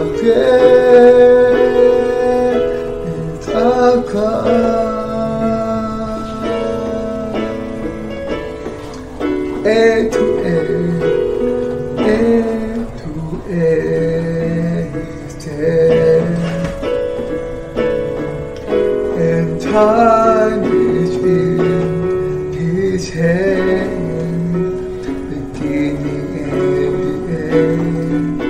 A to A to A, and time is in his hand, beginning and the end,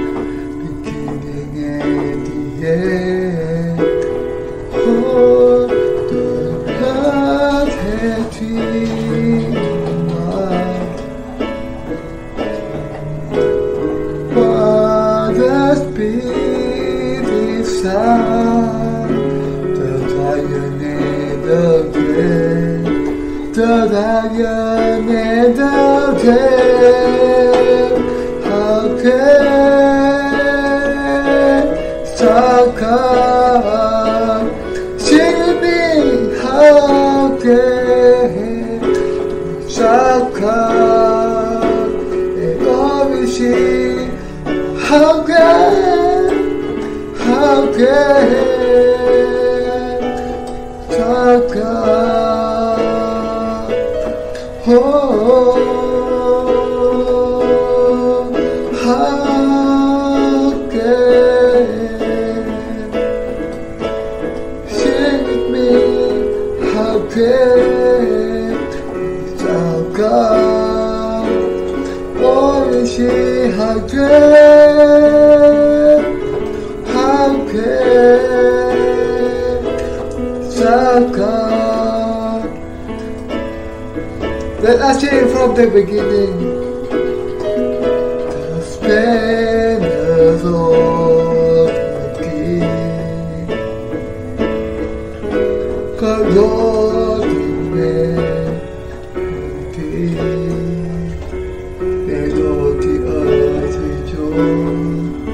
beginning and the end. Oh, the God had dreamed. What a spirit sound, the lion and the lamb, the lion and the lamb. How can Saka sing me? How can Saka and always sing? How can Saka? Oh, how can sing with me? How can Saka? Oh, she how can Saka? Let us sing from the beginning. The splendors of the King, God Lord Almighty. They know the earth rejoice.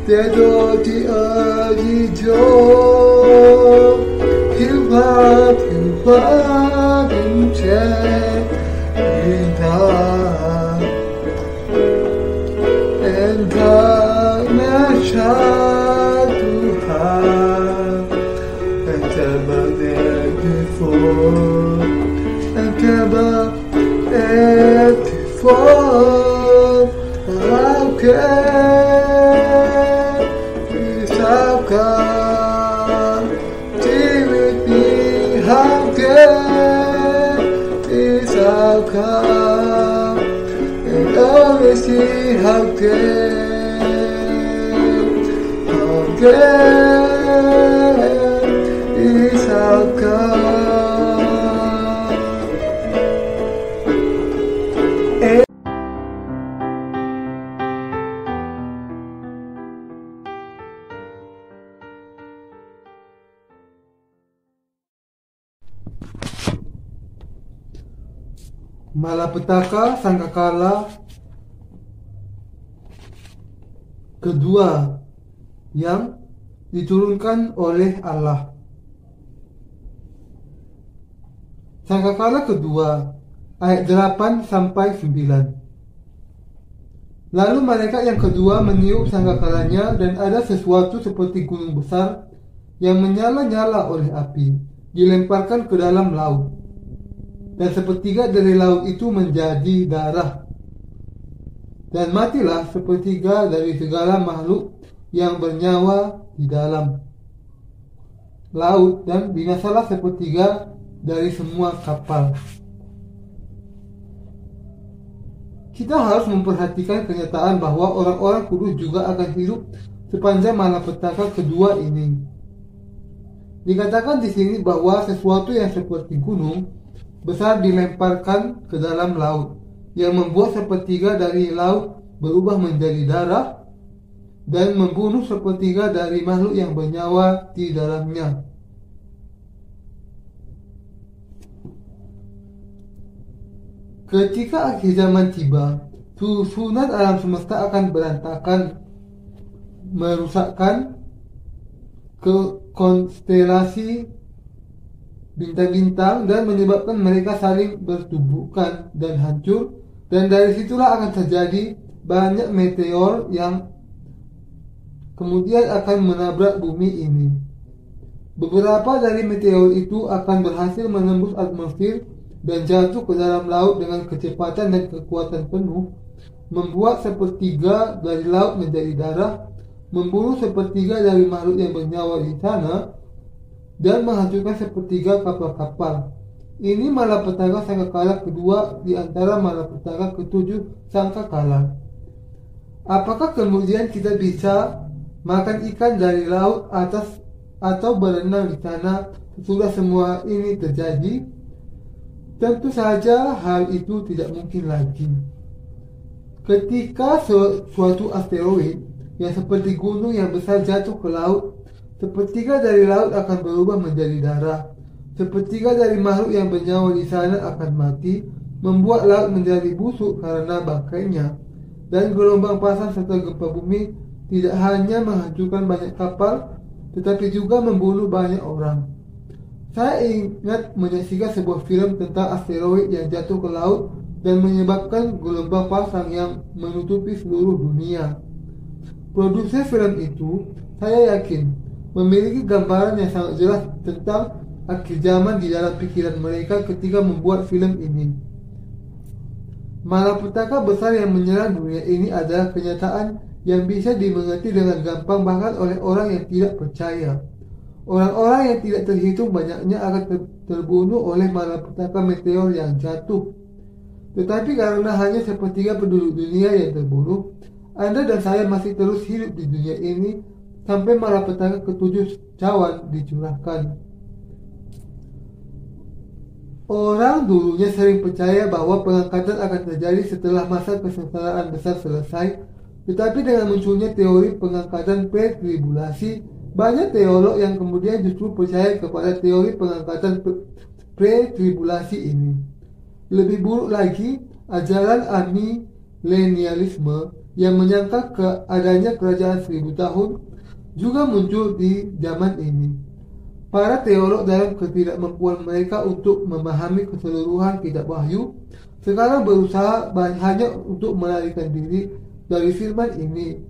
They know the earth rejoice. He'll up and check in God, and God may shall to have, and ever there before, and ever there before. How can we stop God? Stay with me. How can we stop God? And always see how can we stop God? Malapetaka Sangkakala kedua yang diturunkan oleh Allah. Sangkakala kedua ayat 8 sampai 9. Lalu malaikat yang kedua meniup sangkakalanya, dan ada sesuatu seperti gunung besar yang menyala-nyala oleh api dilemparkan ke dalam laut. Dan sepertiga dari laut itu menjadi darah, dan matilah sepertiga dari segala makhluk yang bernyawa di dalam laut, dan binasalah sepertiga dari semua kapal. Kita harus memperhatikan kenyataan bahwa orang-orang kudus juga akan hidup sepanjang malapetaka kedua ini. Dikatakan di sini bahwa sesuatu yang seperti gunung besar dilemparkan ke dalam laut, yang membuat sepertiga dari laut berubah menjadi darah dan membunuh sepertiga dari makhluk yang bernyawa di dalamnya. Ketika akhir zaman tiba, susunan alam semesta akan berantakan, merusakkan ke konstelasi bintang-bintang dan menyebabkan mereka saling bertubuhkan dan hancur, dan dari situlah akan terjadi banyak meteor yang kemudian akan menabrak bumi ini. Beberapa dari meteor itu akan berhasil menembus atmosfer dan jatuh ke dalam laut dengan kecepatan dan kekuatan penuh, membuat sepertiga dari laut menjadi darah, membunuh sepertiga dari makhluk yang bernyawa di sana, dan menghancurkan sepertiga kapal-kapal. Ini malapetaka sangkakala kedua di antara malapetaka ketujuh sangkakala. Apakah kemudian kita bisa makan ikan dari laut atas atau berenang di sana sesudah semua ini terjadi? Tentu saja hal itu tidak mungkin lagi. Ketika suatu asteroid yang seperti gunung yang besar jatuh ke laut, sepertiga dari laut akan berubah menjadi darah. Sepertiga dari makhluk yang bernyawa di sana akan mati, membuat laut menjadi busuk karena bangkainya. Dan gelombang pasang serta gempa bumi tidak hanya menghancurkan banyak kapal, tetapi juga membunuh banyak orang. Saya ingat menyaksikan sebuah film tentang asteroid yang jatuh ke laut dan menyebabkan gelombang pasang yang menutupi seluruh dunia. Produser film itu, saya yakin, memiliki gambaran yang sangat jelas tentang akhir zaman di dalam pikiran mereka ketika membuat film ini. Malapetaka besar yang menyerang dunia ini adalah kenyataan yang bisa dimengerti dengan gampang bahkan oleh orang yang tidak percaya. Orang-orang yang tidak terhitung banyaknya akan terbunuh oleh malapetaka meteor yang jatuh. Tetapi karena hanya sepertiga penduduk dunia yang terbunuh, Anda dan saya masih terus hidup di dunia ini sampai malapetaka ketujuh cawan dicurahkan. Orang dulunya sering percaya bahwa pengangkatan akan terjadi setelah masa kesengsaraan besar selesai, tetapi dengan munculnya teori pengangkatan pre-tribulasi, banyak teolog yang kemudian justru percaya kepada teori pengangkatan pre-tribulasi ini. Lebih buruk lagi, ajaran amilenialisme yang menyangka adanya kerajaan 1000 tahun juga muncul di zaman ini. Para teolog dalam ketidakmampuan mereka untuk memahami keseluruhan kitab Wahyu sekarang berusaha hanya untuk melarikan diri dari firman ini.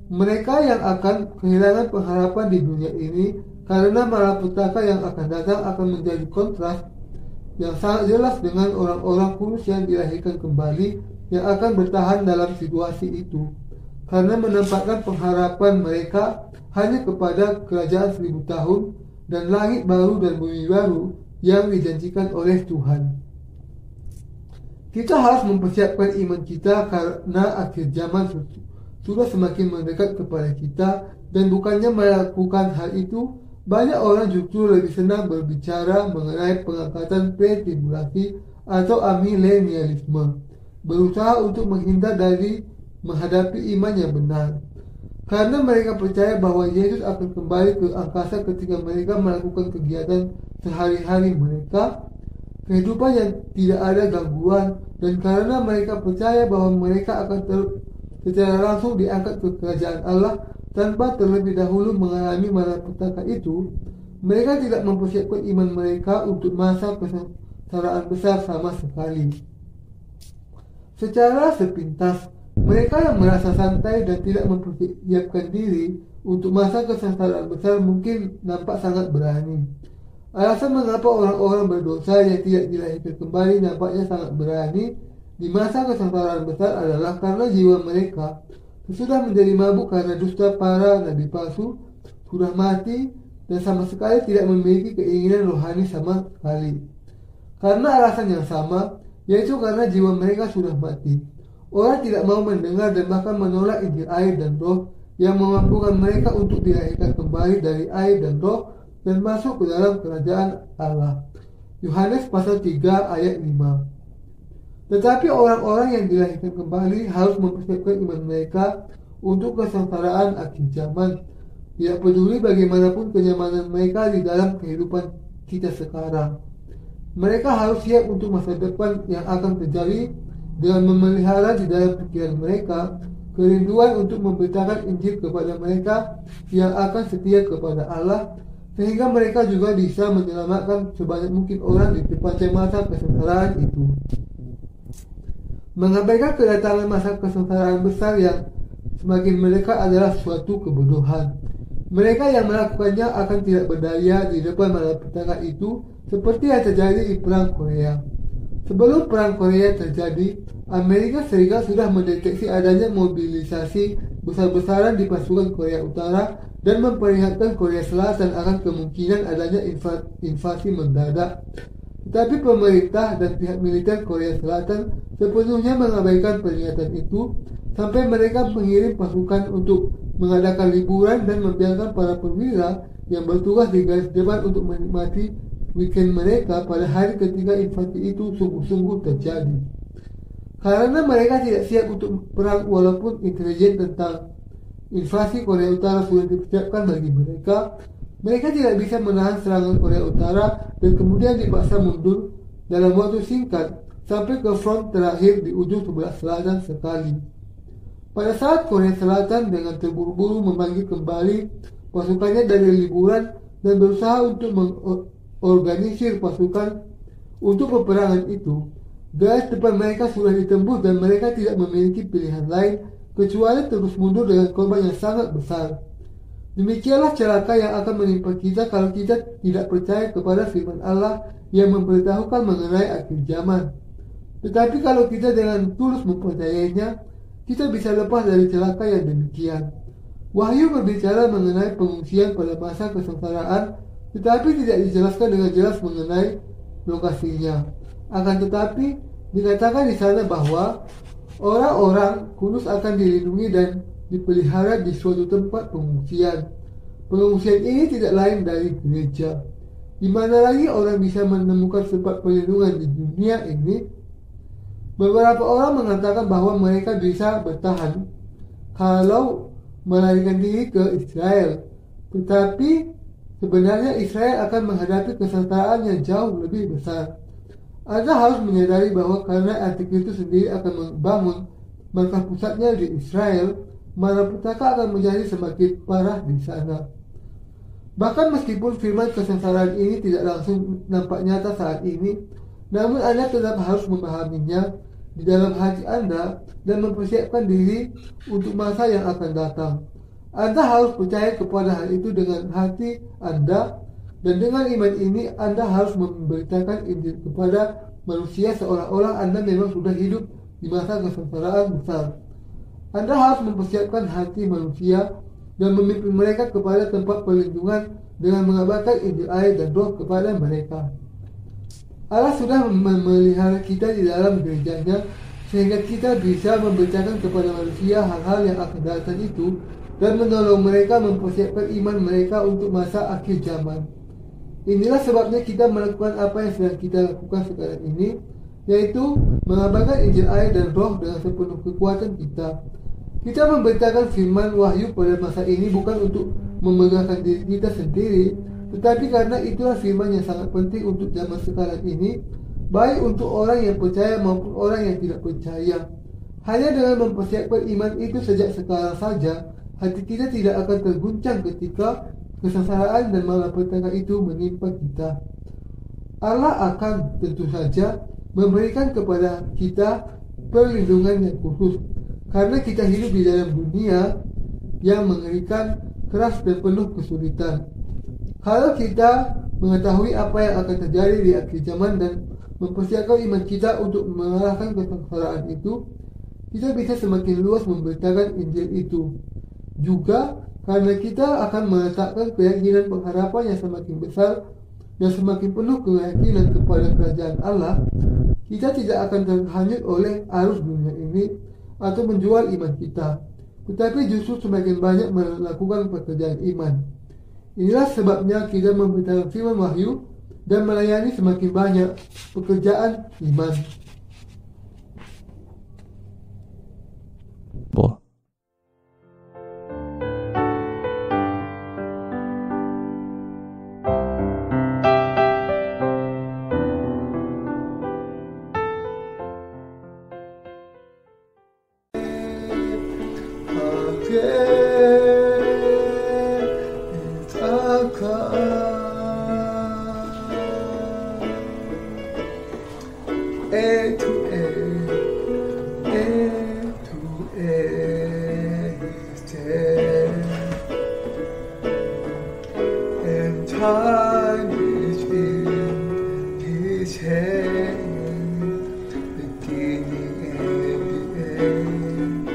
Mereka yang akan kehilangan pengharapan di dunia ini karena malapetaka yang akan datang akan menjadi kontras yang sangat jelas dengan orang-orang kudus yang dilahirkan kembali yang akan bertahan dalam situasi itu, karena menempatkan pengharapan mereka hanya kepada kerajaan 1000 tahun dan langit baru dan bumi baru yang dijanjikan oleh Tuhan. Kita harus mempersiapkan iman kita karena akhir zaman sudah semakin mendekat kepada kita, dan bukannya melakukan hal itu, banyak orang justru lebih senang berbicara mengenai pengangkatan pre-tribulasi atau amilenialisme, berusaha untuk menghindar dari menghadapi iman yang benar. Karena mereka percaya bahwa Yesus akan kembali ke angkasa ketika mereka melakukan kegiatan sehari-hari mereka, kehidupan yang tidak ada gangguan, dan karena mereka percaya bahwa mereka akan secara langsung diangkat ke kerajaan Allah tanpa terlebih dahulu mengalami malapetaka itu, mereka tidak mempersiapkan iman mereka untuk masa kesengsaraan besar sama sekali. Secara sepintas, mereka yang merasa santai dan tidak mempersiapkan diri untuk masa kesengsaraan besar mungkin nampak sangat berani. Alasan mengapa orang-orang berdosa yang tidak dilahirkan kembali nampaknya sangat berani di masa kesengsaraan besar adalah karena jiwa mereka sudah menjadi mabuk karena dusta para nabi palsu, sudah mati, dan sama sekali tidak memiliki keinginan rohani sama sekali. Karena alasan yang sama, yaitu karena jiwa mereka sudah mati. Orang tidak mau mendengar dan bahkan menolak Injil air dan roh yang memampukan mereka untuk dilahirkan kembali dari air dan roh dan masuk ke dalam kerajaan Allah. Yohanes pasal 3 ayat 5. Tetapi orang-orang yang dilahirkan kembali harus mempersiapkan iman mereka untuk kesengsaraan akhir zaman, tidak peduli bagaimanapun kenyamanan mereka di dalam kehidupan kita sekarang. Mereka harus siap untuk masa depan yang akan terjadi dengan memelihara di dalam pikiran mereka kerinduan untuk memberitakan Injil kepada mereka yang akan setia kepada Allah, sehingga mereka juga bisa menyelamatkan sebanyak mungkin orang di sepanjang masa kesengsaraan itu. Mengabaikan kedatangan masa kesengsaraan besar yang semakin mereka adalah suatu kebodohan. Mereka yang melakukannya akan tidak berdaya di depan malapetaka itu, seperti yang terjadi di Perang Korea. Sebelum Perang Korea terjadi, Amerika Serikat sudah mendeteksi adanya mobilisasi besar-besaran di pasukan Korea Utara dan memperingatkan Korea Selatan akan kemungkinan adanya invasi mendadak. Tetapi pemerintah dan pihak militer Korea Selatan sepenuhnya mengabaikan peringatan itu sampai mereka mengirim pasukan untuk mengadakan liburan dan membiarkan para perwira yang bertugas di garis depan untuk menikmati weekend mereka pada hari ketika invasi itu sungguh-sungguh terjadi. Karena mereka tidak siap untuk perang walaupun intelijen tentang invasi Korea Utara sudah dipersiapkan bagi mereka, mereka tidak bisa menahan serangan Korea Utara dan kemudian dipaksa mundur dalam waktu singkat sampai ke front terakhir di ujung sebelah selatan sekali. Pada saat Korea Selatan dengan terburu-buru memanggil kembali pasukannya dari liburan dan berusaha untuk mengorganisir pasukan untuk peperangan itu, garis depan mereka sudah ditembus dan mereka tidak memiliki pilihan lain kecuali terus mundur dengan korban yang sangat besar. Demikianlah celaka yang akan menimpa kita kalau kita tidak percaya kepada firman Allah yang memberitahukan mengenai akhir zaman. Tetapi kalau kita dengan tulus mempercayainya, kita bisa lepas dari celaka yang demikian. Wahyu berbicara mengenai pengungsian pada masa kesengsaraan, tetapi tidak dijelaskan dengan jelas mengenai lokasinya. Akan tetapi, dikatakan di sana bahwa orang-orang kudus akan dilindungi dan dipelihara di suatu tempat pengungsian. Pengungsian ini tidak lain dari gereja. Di mana lagi orang bisa menemukan tempat perlindungan di dunia ini? Beberapa orang mengatakan bahwa mereka bisa bertahan kalau melarikan diri ke Israel. Tetapi sebenarnya Israel akan menghadapi kesengsaraan yang jauh lebih besar. Anda harus menyadari bahwa karena Antikristus sendiri akan membangun markas pusatnya di Israel, malapetaka akan menjadi semakin parah di sana. Bahkan meskipun firman kesengsaraan ini tidak langsung nampak nyata saat ini, namun Anda tetap harus memahaminya di dalam hati Anda dan mempersiapkan diri untuk masa yang akan datang. Anda harus percaya kepada hal itu dengan hati Anda, dan dengan iman ini Anda harus memberitakan Injil kepada manusia seolah-olah Anda memang sudah hidup di masa kesengsaraan besar. Anda harus mempersiapkan hati manusia dan memimpin mereka kepada tempat perlindungan dengan mengabarkan Injil air dan Roh kepada mereka. Allah sudah memelihara kita di dalam gerejanya sehingga kita bisa memberitakan kepada manusia hal-hal yang akan datang itu dan menolong mereka mempersiapkan iman mereka untuk masa akhir zaman. Inilah sebabnya kita melakukan apa yang sedang kita lakukan sekarang ini, yaitu mengabarkan Injil air dan Roh dengan sepenuh kekuatan kita. Kita memberitakan firman wahyu pada masa ini bukan untuk memegahkan diri kita sendiri, tetapi karena itulah firman yang sangat penting untuk zaman sekarang ini, baik untuk orang yang percaya maupun orang yang tidak percaya. Hanya dengan mempersiapkan iman itu sejak sekarang saja, hati kita tidak akan terguncang ketika kesengsaraan dan malapetaka itu menimpa kita. Allah akan tentu saja memberikan kepada kita perlindungan yang khusus, karena kita hidup di dalam dunia yang mengerikan, keras dan penuh kesulitan. Kalau kita mengetahui apa yang akan terjadi di akhir zaman dan mempersiapkan iman kita untuk mengalahkan kesengsaraan itu, kita bisa semakin luas memberitakan Injil itu. Juga karena kita akan meletakkan keyakinan pengharapan yang semakin besar dan semakin penuh keyakinan kepada kerajaan Allah, kita tidak akan terhanyut oleh arus dunia ini atau menjual iman kita, tetapi justru semakin banyak melakukan pekerjaan iman. Inilah sebabnya kita memberitakan firman wahyu dan melayani semakin banyak pekerjaan iman. time is in His hand, beginning and the end,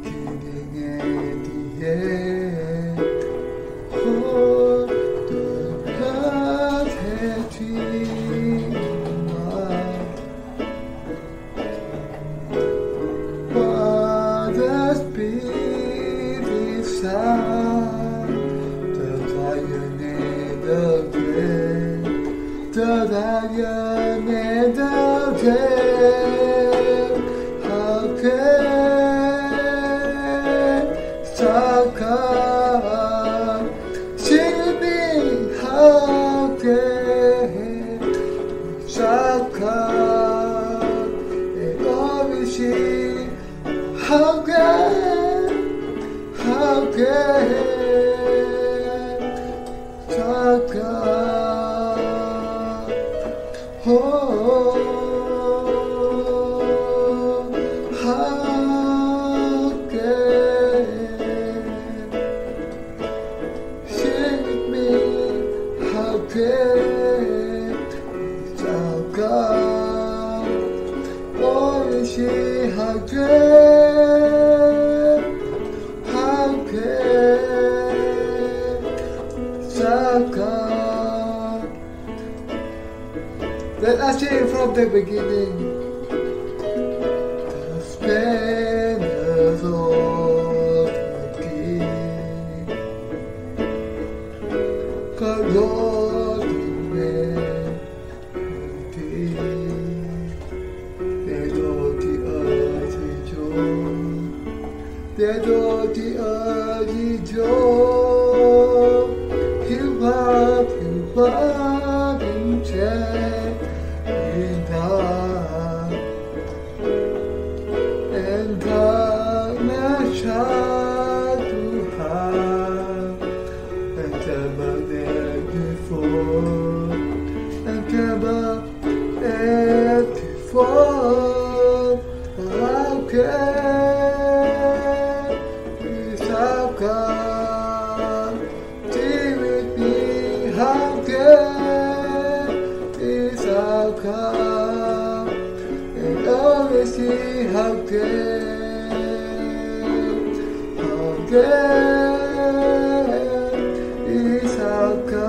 beginning and the end. Oh, the God had dreamed what the Spirit sound, the lion and the dread, the lion and the dread. How can Saka sing me? How can Saka and always sing? How can Saka? Oh, how can sing with me? How can Saka? Oh, she how can Saka? Let us sing from the beginning. The splendors of the King, the Lord humanity, their dirty earthy joy, their dirty earthy joy. He'll up and check in dark, and darkness shall to hide, and never there before, and never there before. How can Saka stay with me? How can Saka and always see? How can Saka?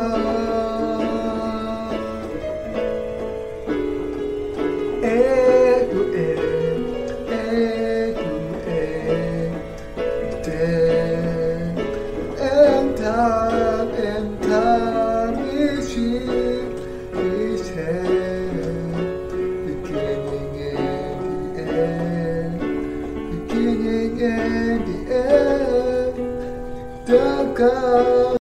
And time is here, His hand, beginning and the end, beginning and the end. The God